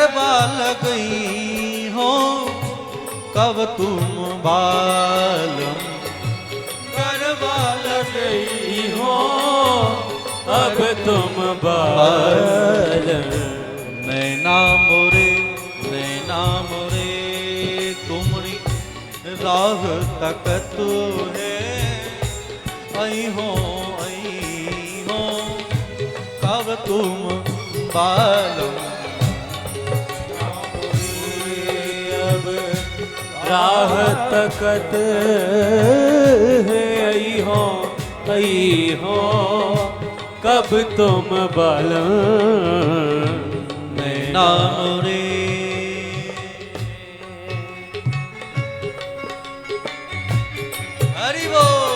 करवा गई हो कब तुम बालम, करवा गई हो अब तुम बालम। नैना मोरे तुमरी राह तकत है, आई हो कब तुम बालम। अब राह तकत है, आई हो कब तुम बालम। नैना मोरे हरि बोल।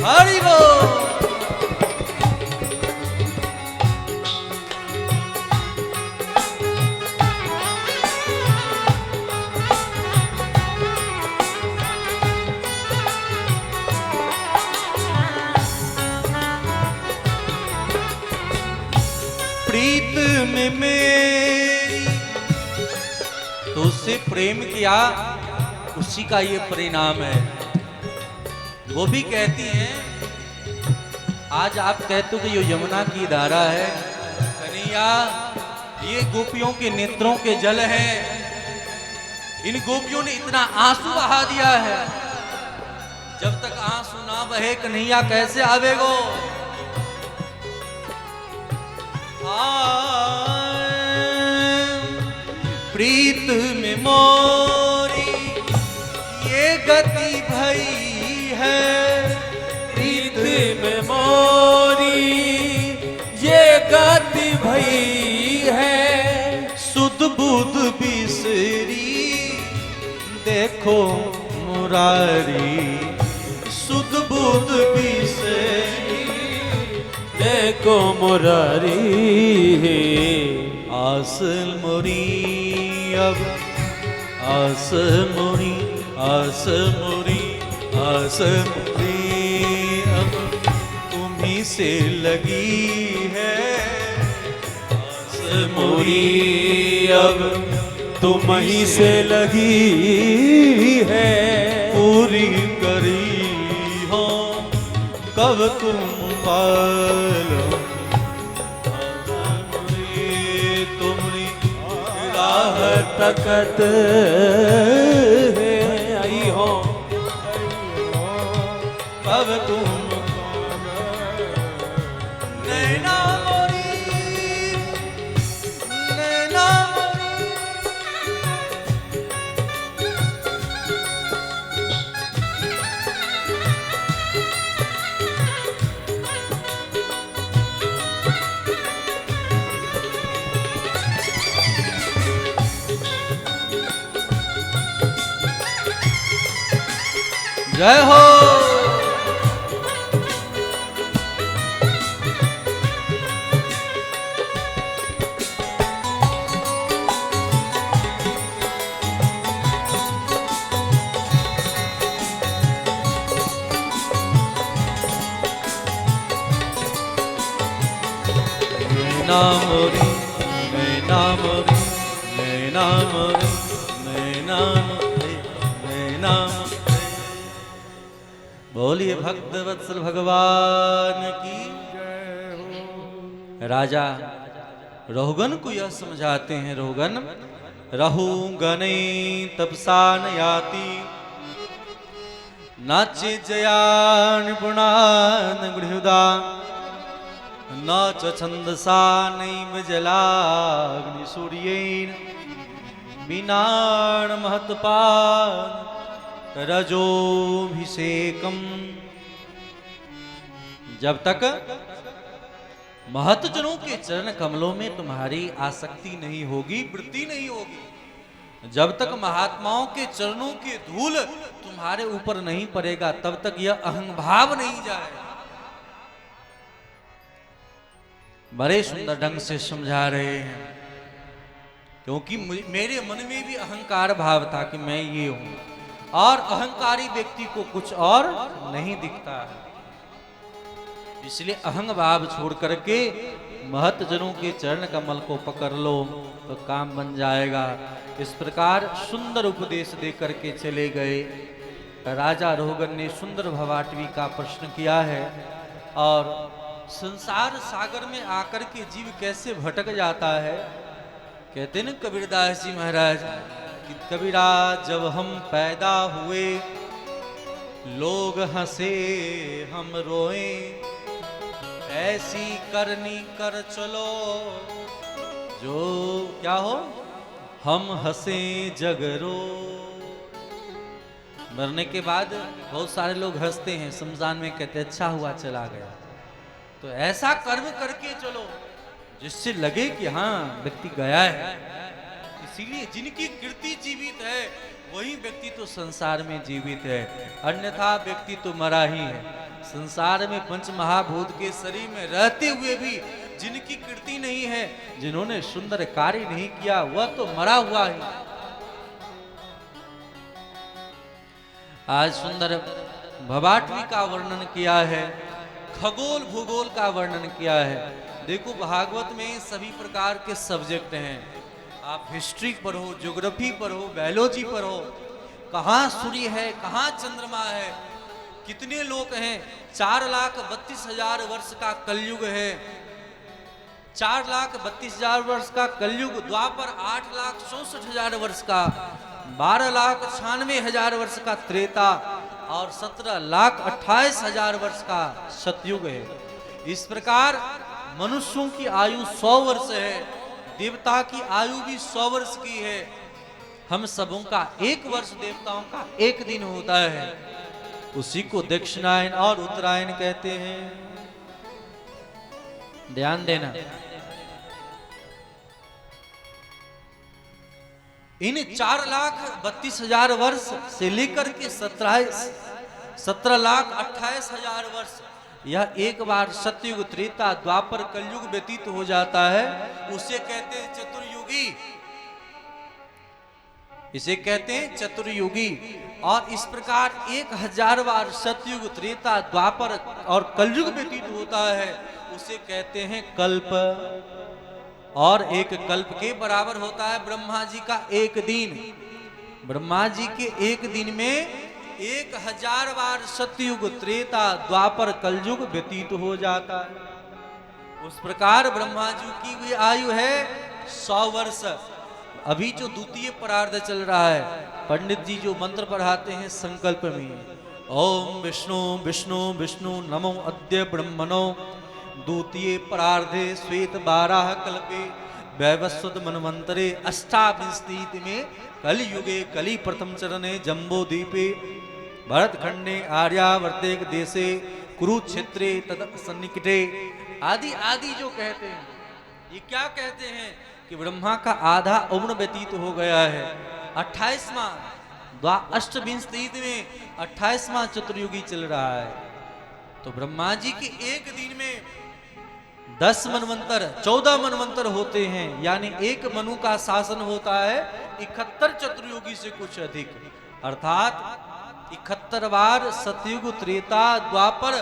हरि बोल। प्रीत में मेरी तो उससे प्रेम किया, उसी का ये परिणाम है। वो भी कहती हैं, आज आप कहते हो कि ये यमुना की धारा है, कन्हैया ये गोपियों के नेत्रों के जल है, इन गोपियों ने इतना आंसू बहा दिया है, जब तक आंसू ना बहे कन्हैया कैसे आवेगो। प्रीत में मोरी ये गति भई है, प्रीत में मोरी ये गति भई है। सुध बुध बिसरी देखो मुरारी, सुध बुध बिसरी देखो मुरारी। आस मोरी अब आस मोरी अब तुम्ही से लगी है, आस मोरी अब तुम ही से लगी है। पूरी करी हो कब तुम पालो, तुमरी राह तकत है, आई हो कब तुम। नैना मोरी जय हो। नैना मोरी नैना मोरी नैना मोरी नैना मोरी नैना मोरी। बोलिए भक्त वत्सल भगवान की। राजा रहुगन को यह समझाते हैं, रहुगन रहुगने तपसा न याति, नाचे जयान गुणान गृहुदा, न च छंदसा नैव जलाग्नि सूर्येण, विनाण महत्पान रजोभिषेकम। जब तक महतजनों के चरण कमलों में तुम्हारी आसक्ति नहीं होगी, वृत्ति नहीं होगी, जब तक महात्माओं के चरणों की धूल तुम्हारे ऊपर नहीं पड़ेगा, तब तक यह अहंभाव नहीं जाएगा। बड़े सुंदर ढंग से समझा रहे हैं, क्योंकि मेरे मन में भी अहंकार भाव था कि मैं ये हूं, और अहंकारी व्यक्ति को कुछ और नहीं दिखता है। इसलिए अहंग भाव छोड़ करके महत जनों के चरण कमल को पकड़ लो तो काम बन जाएगा। इस प्रकार सुंदर उपदेश दे करके चले गए। राजा रोहगन ने सुंदर भवाटवी का प्रश्न किया है, और संसार सागर में आकर के जीव कैसे भटक जाता है। कहते न कबीरदास जी महाराज कि कबीरा जब हम पैदा हुए लोग हंसे हम रोए, ऐसी करनी कर चलो जो क्या हो हम हंसे जगरो। मरने के बाद बहुत सारे लोग हंसते हैं, शमशान में कहते अच्छा हुआ चला गया। तो ऐसा कर्म करके चलो जिससे लगे कि हाँ व्यक्ति गया है। इसीलिए जिनकी कीर्ति जीवित है वही व्यक्ति तो संसार में जीवित है, अन्यथा व्यक्ति तो मरा ही है। संसार में पंच महाभूत के शरीर में रहते हुए भी जिनकी कीर्ति नहीं है, जिन्होंने सुंदर कार्य नहीं किया, वह तो मरा हुआ ही। आज सुंदर भवाटवी का वर्णन किया है, खगोल भूगोल का वर्णन किया है। देखो भागवत में सभी प्रकार के सब्जेक्ट हैं, आप हिस्ट्री पढ़ो, ज्योग्राफी पढ़ो, बायोलॉजी पढ़ो, कहाँ सूर्य है, कहाँ चंद्रमा है, कितने लोग हैं। 4,32,000 वर्ष का कलयुग है, 4,32,000 वर्ष का कलयुग, द्वापर 8,64,000 वर्ष का, 12,96,000 वर्ष का त्रेता, और 17,28,000 वर्ष का सतयुग है। इस प्रकार मनुष्यों की आयु 100 वर्ष है, देवता की आयु भी 100 वर्ष की है। हम सबों का 1 वर्ष देवताओं का 1 दिन होता है, उसी को दक्षिणायन और उत्तरायण कहते हैं। ध्यान देना, इन 4,32,000 वर्ष से लेकर के 17,28,000 वर्ष, यह एक बार सतयुग, त्रेता, द्वापर, कलयुग व्यतीत हो जाता है, उसे कहते हैं चतुर्युगी। इसे कहते हैं चतुर्युगी। और इस प्रकार 1000 बार सतयुग, त्रेता, द्वापर और कलयुग व्यतीत होता है, उसे कहते हैं कल्प। और एक कल्प के बराबर होता है ब्रह्मा जी का 1 दिन। ब्रह्मा जी के 1 दिन में 1000 बार सतयुग, त्रेता, द्वापर, कलयुग व्यतीत हो जाता है। उस प्रकार ब्रह्मा जी की भी आयु है 100 वर्ष। अभी जो द्वितीय परार्ध चल रहा है, पंडित जी जो मंत्र पढ़ाते हैं संकल्प में, ओम विष्णु विष्णु विष्णु नमो अद्य ब्रह्मणो द्वितीय परार्धे श्वेत 12 कल्पे वैवस्वत मनवंतरे अष्टाविंशति में कलियुगे कलि प्रथम चरणे जम्बो द्वीपे भरतखंडे आर्यावर्ते देशे कुरुक्षेत्रे तद सन्निकटे आदि आदि जो कहते हैं। ये क्या कहते हैं कि ब्रह्मा का आधा उम्र व्यतीत हो गया है। 28वां अष्टविंशति में 28वां चतुर्युगी चल रहा है। तो ब्रह्मा जी के 1 दिन में 10 मनवंतर 14 मनवंतर होते हैं, यानी 1 मनु का शासन होता है 71 चतुर्युगी से कुछ अधिक, अर्थात 71 बार सतयुग, त्रेता, द्वापर,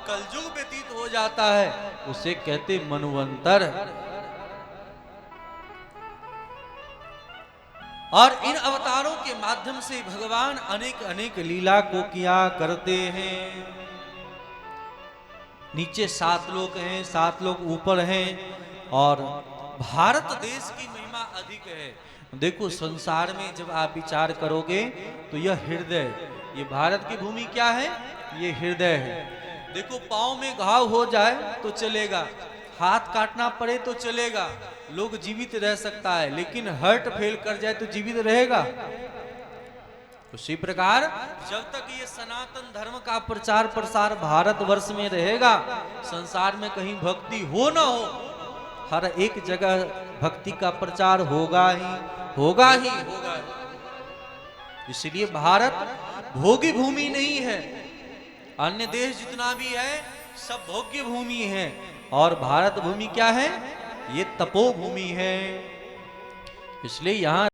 कलयुग व्यतीत हो जाता है, उसे कहते मनुवंतर। और इन अवतारों के माध्यम से भगवान अनेक अनेक लीला को किया करते हैं। नीचे 7 लोक हैं, 7 लोक ऊपर हैं, और भारत देश की महिमा अधिक है। देखो संसार में जब आप विचार करोगे तो यह हृदय, ये भारत की भूमि क्या है, ये हृदय है। देखो पांव में घाव हो जाए तो चलेगा, हाथ काटना पड़े तो चलेगा, लोग जीवित रह सकता है, लेकिन हार्ट फेल कर जाए तो जीवित रहेगा। उसी प्रकार जब तक ये सनातन धर्म का प्रचार प्रसार भारतवर्ष में रहेगा, संसार में कहीं भक्ति हो ना हो, हर एक जगह भक्ति का प्रचार होगा ही होगा ही होगा। इसलिए भारत भोगी भूमि नहीं है। अन्य देश जितना भी है सब भोग्य भूमि है। और भारत भूमि क्या है? ये तपोभूमि है। इसलिए यहाँ